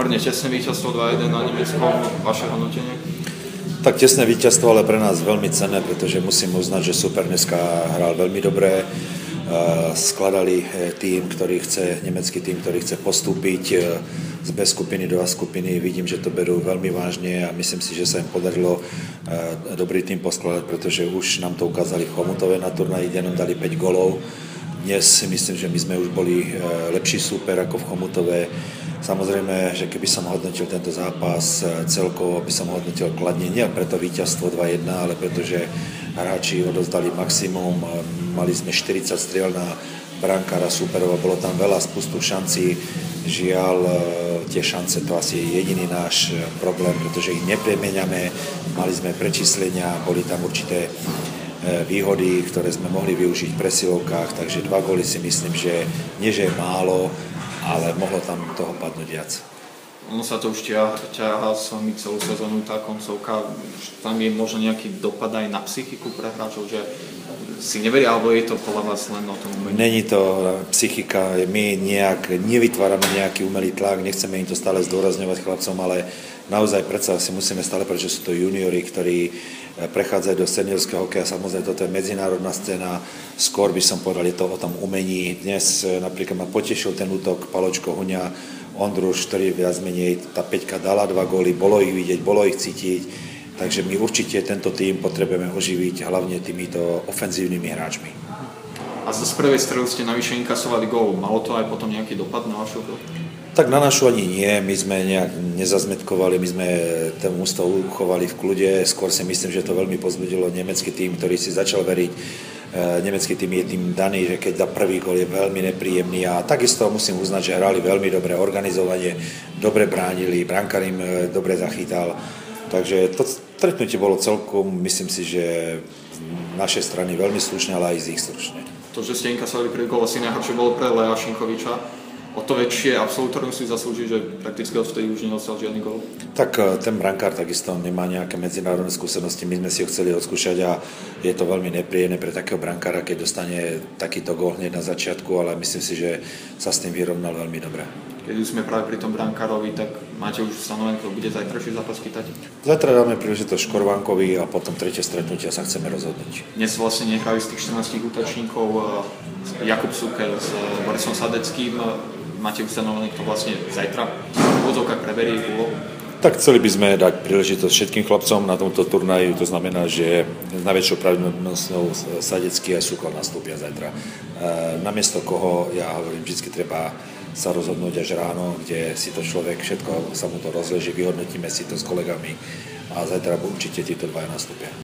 Pomerne tesné víťazstvo 2-1 na Nemeckom, vaše hodnotenie? Tak tesné víťazstvo, ale pre nás veľmi cenné, pretože musím uznať, že super dneska hral veľmi dobre. Skladali nemecký tým, ktorý chce postúpiť z B skupiny do A skupiny. Vidím, že to berú veľmi vážne a myslím si, že sa im podarilo dobrý tým poskladať, pretože už nám to ukázali v Chomutove na turnaji, kde nám dali 5 golov. Dnes si myslím, že my sme už boli lepší súper ako v Chomutove. Samozrejme, že keby som hodnotil tento zápas celkovo, by som hodnotil kladne, nie preto víťazstvo 2-1, ale pretože hráči odozdali maximum, mali sme 40 striel na brankára súperov, bolo tam veľa spustu šancí, žiaľ tie šance to asi je jediný náš problém, pretože ich nepremieňame, mali sme prečíslenia, boli tam určité výhody, ktoré sme mohli využiť v presilovkách, takže 2 góly si myslím, že nie že je málo, ale mohlo tam toho padnúť viac. Ono sa to už ťahá s vami celú sezónu, tá koncovka, tam je možno nejaký dopad aj na psychiku pre hráčov, že si neveria, alebo je to podľa vás len o tom umení? Není to psychika, my nevytvárame nejaký umelý tlak, nechceme im to stále zdôrazňovať chlapcom, ale naozaj predsa si musíme stále, pretože sú to juniori, ktorí prechádzajú do seniorského hokeja, samozrejme toto je medzinárodná scéna, skôr by som povedal, je to o tom umení. Dnes napríklad ma potešil ten útok Paločko, Huňa, Ondruš, ktorý viac menej, tá peťka dala 2 góly, bolo ich vidieť, bolo ich cítiť, takže my určite tento tým potrebujeme oživiť hlavne týmito ofenzívnymi hráčmi. A z prvej strely ste navyše inkasovali gól, malo to aj potom nejaký dopad na vašu hru? Tak na našu ani nie, my sme nejak nezazmetkovali, my sme ten ústav uchovali v kľude, skôr si myslím, že to veľmi pozbudilo nemecký tým, ktorý si začal veriť. Nemecký tým je tým daný, že keď dá prvý gól je veľmi nepríjemný a takisto musím uznať, že hrali veľmi dobre organizovanie, dobre bránili, brankár im dobre zachytal, takže to stretnutie bolo celkom, myslím si, že z našej strany veľmi slušné, ale aj z ich slušne. To, že ste inkasovali prvý gól, asi najhoršie bolo pre Lea Šinkoviča. O to väčšie absolutórium si zaslúži, že prakticky odvtedy už nedostal žiadny gól? Tak ten brankár takisto nemá nejaké medzinárodné skúsenosti, my sme si ho chceli odskúšať a je to veľmi nepríjemné pre takého brankára, keď dostane takýto gól hneď na začiatku, ale myslím si, že sa s tým vyrovnal veľmi dobre. Keď už sme práve pri tom brankárovi, tak máte už stanovené, kto bude zajtrajší zápas chytať? Zajtra dáme príležitosť Škorvánkovi a potom tretie stretnutia sa chceme rozhodnúť. Dnes vlastne nehrajú z tých 14 útočníkov Jakub Sukel s Borisom Sadeckým. Máte ustanovené, kto vlastne zajtra v úvodzovkách preberie ich úlohu? Tak chceli by sme dať príležitosť všetkým chlapcom na tomto turnaji, to znamená, že s najväčšou pravdepodobnosťou Sadecký a Sukol nastúpia zajtra. Namiesto koho, ja hovorím, vždy treba sa rozhodnúť až ráno, kde si to človek, všetko sa mu to rozleží, vyhodnotíme si to s kolegami a zajtra určite títo dvaja nastúpia.